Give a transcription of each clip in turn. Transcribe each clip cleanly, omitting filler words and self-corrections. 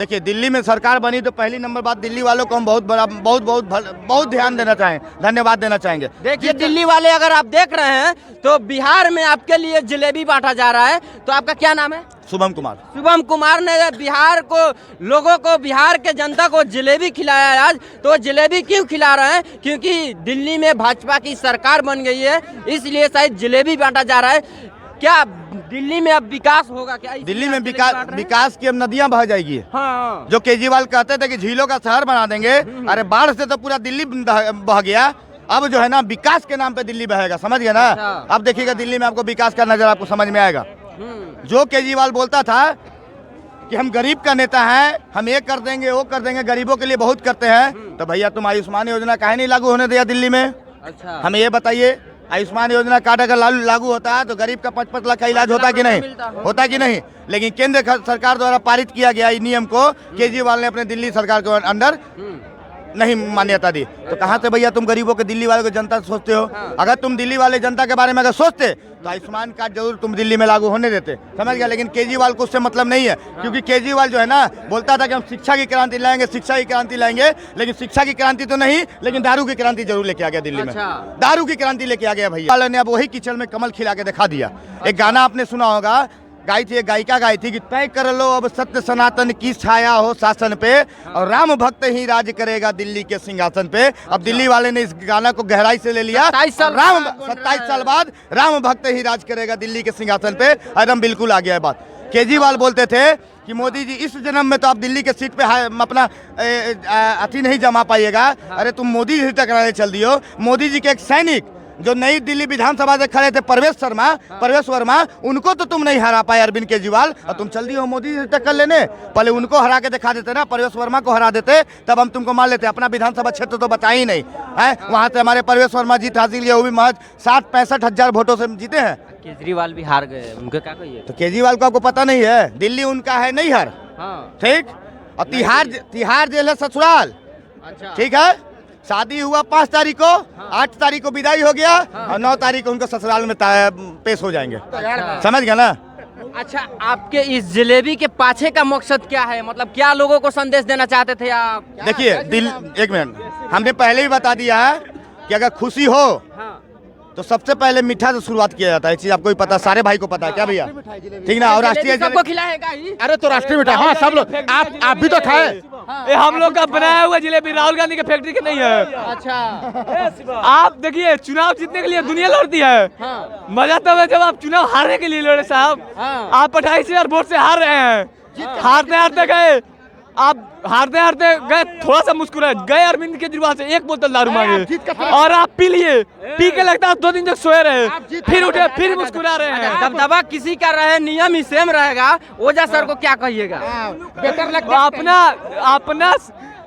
देखिए, दिल्ली में सरकार बनी तो पहली नंबर बात दिल्ली वालों को हम बहुत ध्यान देना चाहेंगे, धन्यवाद देना चाहेंगे। देखिए, दिल्ली वाले अगर आप देख रहे हैं तो बिहार में आपके लिए जलेबी बांटा जा रहा है। तो आपका क्या नाम है? शुभम कुमार। शुभम कुमार ने बिहार को लोगों को, बिहार के जनता को जलेबी खिलाया है आज। तो जलेबी क्यों खिला रहे हैं? क्योंकि दिल्ली में भाजपा की सरकार बन गई है, इसलिए शायद जलेबी बांटा जा रहा है। क्या दिल्ली में अब विकास होगा? क्या दिल्ली में विकास की अब नदियां बह जाएगी। हाँ। जो केजरीवाल कहते थे कि झीलों का शहर बना देंगे, अरे बाढ़ से तो पूरा दिल्ली बह गया। अब जो है ना, विकास के नाम पे दिल्ली बहेगा, समझ गए ना? अब देखिएगा दिल्ली में आपको विकास का नजर आपको समझ में आएगा। जो केजरीवाल बोलता था कि हम गरीब का नेता हैं, हम ये कर देंगे वो कर देंगे, गरीबों के लिए बहुत करते हैं, तो भैया तुम आयुष्मान योजना काहे नहीं लागू होने दिया दिल्ली में? अच्छा, हमें ये बताइए, आयुष्मान योजना कार्ड अगर लागू होता है तो गरीब का 5-5 लाख का इलाज होता कि नहीं? होता कि नहीं? लेकिन केंद्र सरकार द्वारा पारित किया गया इस नियम को केजरीवाल ने अपने दिल्ली सरकार के अंदर नहीं मान्यता दी। तो कहाँ से भैया तुम गरीबों के, दिल्ली वाले को जनता सोचते हो? अगर तुम दिल्ली वाले जनता के बारे में अगर सोचते तो आयुष्मान कार्ड जरूर तुम दिल्ली में लागू होने देते, समझ गया? लेकिन केजरीवाल को उससे मतलब नहीं है, क्योंकि केजरीवाल जो है ना बोलता था कि हम शिक्षा की क्रांति लाएंगे, शिक्षा की क्रांति लाएंगे, लेकिन शिक्षा की क्रांति तो नहीं, लेकिन दारू की क्रांति जरूर लेके आ गया दिल्ली में। दारू की क्रांति लेके आ गया भैया ने। अब वही कीचड़ में कमल खिला के दिखा दिया। एक गाना आपने सुना होगा, गाई थी, एक गायिका गाई थी कि तय कर लो अब सत्य सनातन की छाया हो शासन पे, और राम भक्त ही राज करेगा दिल्ली के सिंहासन पे। अब दिल्ली वाले ने इस गाना को गहराई से ले लिया। 27 साल बाद राम भक्त ही राज करेगा दिल्ली के सिंहासन पे, एकदम बिल्कुल आ गया है बात। केजरीवाल बोलते थे कि मोदी जी इस जन्म में तो आप दिल्ली के सीट पे अपना अथी नहीं जमा पाइएगा। अरे तुम मोदी जी से टकराने चल दियो। मोदी जी के एक सैनिक जो नई दिल्ली विधानसभा से खड़े थे, परवेश वर्मा, उनको तो तुम नहीं हरा पाए अरविंद केजरीवाल, और तुम चल दिए हो मोदी से टक्कर लेने। पहले उनको हरा के दिखा देते ना, परवेश वर्मा को हरा देते, तब हम तुमको मान लेते। अपना विधानसभा क्षेत्र तो बचा ही नहीं है। वहाँ से हमारे परवेश वर्मा जीत हासिल किया, वो भी महज 60-65 हजार वोटों से जीते हैं। केजरीवाल भी हार गए, उनका क्या कहिए? तो केजरीवाल को आपको पता नहीं है, दिल्ली उनका है नहीं हर, ठीक? और तिहाड़ जेल है ससुराल, ठीक है? शादी हुआ 5 तारीख को, 8 तारीख को विदाई हो गया, और 9 तारीख को उनको ससुराल में पेश हो जाएंगे, समझ गया ना? अच्छा, आपके इस जलेबी के पाछे का मकसद क्या है? मतलब क्या लोगों को संदेश देना चाहते थे आप? देखिए, एक मिनट, हमने पहले ही बता दिया है कि अगर खुशी हो तो सबसे पहले मीठा से शुरुआत किया जाता है। चीज आपको भी पता, सारे भाई को पता है क्या भैया? ठीक ना? और राष्ट्रीय सबको खिलाएगा ही? अरे तो राष्ट्रीय मिठाई, हाँ सब लोग, आप भी तो खाए। ये हम लोग का बनाया हुआ जलेबी राहुल गांधी के फैक्ट्री के नहीं है। अच्छा, आप देखिए, चुनाव जीतने के लिए दुनिया लड़ती है। मजा तब है जब आप चुनाव हारने के लिए लड़े साहब। आप 28,000 वोट से हार रहे हैं, हारते हारते गए, आप हारते गए, थोड़ा सा मुस्कुराए गए अरविंद केजरीवाल से 1 बोतल दारू मांगे, और आप पी लिए, पी के लगता है 2 दिन तक सोए रहे, फिर उठे, फिर मुस्कुरा रहे हैं। दबदबा किसी का रहे, नियम ही सेम रहेगा। ओझा सर को क्या कहिएगा? बेटर लगता अपना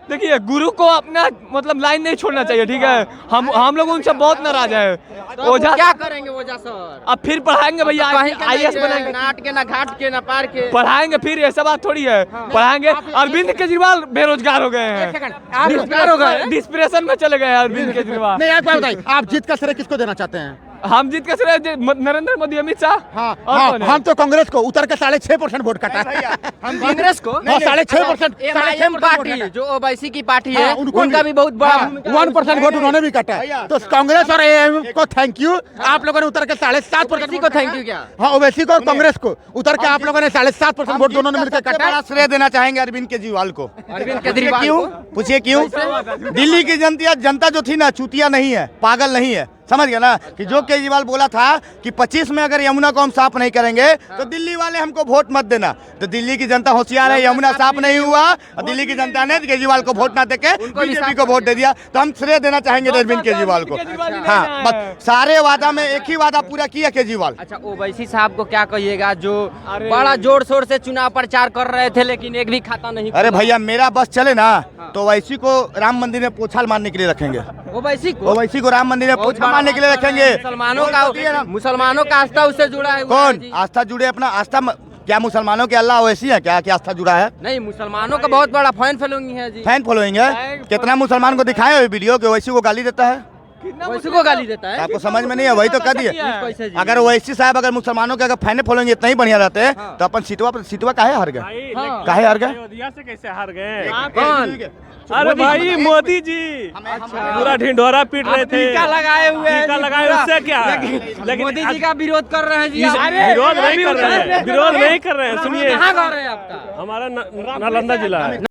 देखिए, गुरु को अपना मतलब लाइन नहीं छोड़ना चाहिए, ठीक है? हम लोग उनसे बहुत नाराज है। ओझा क्या करेंगे ओझा सर? अब फिर पढ़ाएंगे भैया, IAS बनाएंगे, नाट के ना घाट के ना पार के पढ़ाएंगे, फिर ऐसा बात थोड़ी है। पढ़ाएंगे। अरविंद केजरीवाल बेरोजगार हो गए हैं, बेरोजगार हो गए, डिस्प्रेशन में चले गए अरविंद केजरीवाल। नहीं, एक बात बताइए, आप जीत का श्रेय किसको देना चाहते हैं? हम जीत के श्रेय नरेंद्र मोदी, अमित शाह। हाँ, हम तो कांग्रेस को उतर के 6.5% वोट काटा है। हम कांग्रेस को 6.5% पार्टी जो ओवैसी की पार्टी है, उनका भी बहुत बड़ा 1% वोट उन्होंने भी काटा है। तो कांग्रेस और AIM को थैंक यू, आप लोगों ने उतर के 7.5% को थैंक यू। क्या? हाँ, ओवैसी को, कांग्रेस को उतर के आप लोगों ने 7.5% वोट दोनों ने मिलकर काटा। श्रेय देना चाहेंगे अरविंद केजरीवाल को। अरविंद केजरीवाल क्यों? पूछिए क्यों? दिल्ली की जनता जो थी ना, चूतिया नहीं है, पागल नहीं है, समझ गया ना? कि जो केजरीवाल बोला था कि 25 में अगर यमुना को हम साफ नहीं करेंगे तो दिल्ली वाले हमको वोट मत देना, तो दिल्ली की जनता होशियार है, यमुना साफ नहीं हुआ और दिल्ली की जनता ने केजरीवाल को वोट ना देके बीजेपी को वोट दे दिया। तो हम श्रेय देना चाहेंगे अरविंद केजरीवाल को। हाँ, बस सारे वादा में एक ही वादा पूरा किया केजरीवाल। अच्छा, ओवैसी साहब को क्या कहिएगा जो बड़ा जोर शोर से चुनाव प्रचार कर रहे थे लेकिन एक भी खाता नहीं? अरे भैया, मेरा बस चले ना तो ओवैसी को राम मंदिर में पोछाल मारने के लिए रखेंगे। ओवैसी को राम मंदिर में पोछा मारने के लिए रखेंगे। मुसलमानों का आस्था उससे जुड़ा है। कौन आस्था जुड़े? अपना आस्था क्या मुसलमानों के अल्लाह ओवैसी है क्या? क्या आस्था जुड़ा है? नहीं, मुसलमानों का बहुत बड़ा फैन फॉलोइंग है जी। फैन फॉलोइंग है? कितना मुसलमान को दिखाए हुए वीडियो कि ओवैसी को गाली देता है? वैसे को गाली देता है। आपको समझ में नहीं है, वही तो कह दिए। कैसे जी? अगर ओवैसी साहब अगर मुसलमानों के अगर फैने फॉलोइंग इतना ही बढ़िया रहते हैं तो अपन सीटवा काहे हार गए, काहे हार गए? अयोध्या से कैसे हार गए? कौन? अरे भाई मोदी जी पूरा ढिंढोरा पीट रहे थे, टीका लगाए हुए हैं टीका जी लगाए, पूरा। उससे क्या? लेकिन मोदी जी का विरोध कर रहे हैं जी। विरोध नहीं कर रहे हैं, विरोध नहीं कर रहे हैं। सुनिए, कहाँ घर है आपका? हमारा नालंदा जिला है।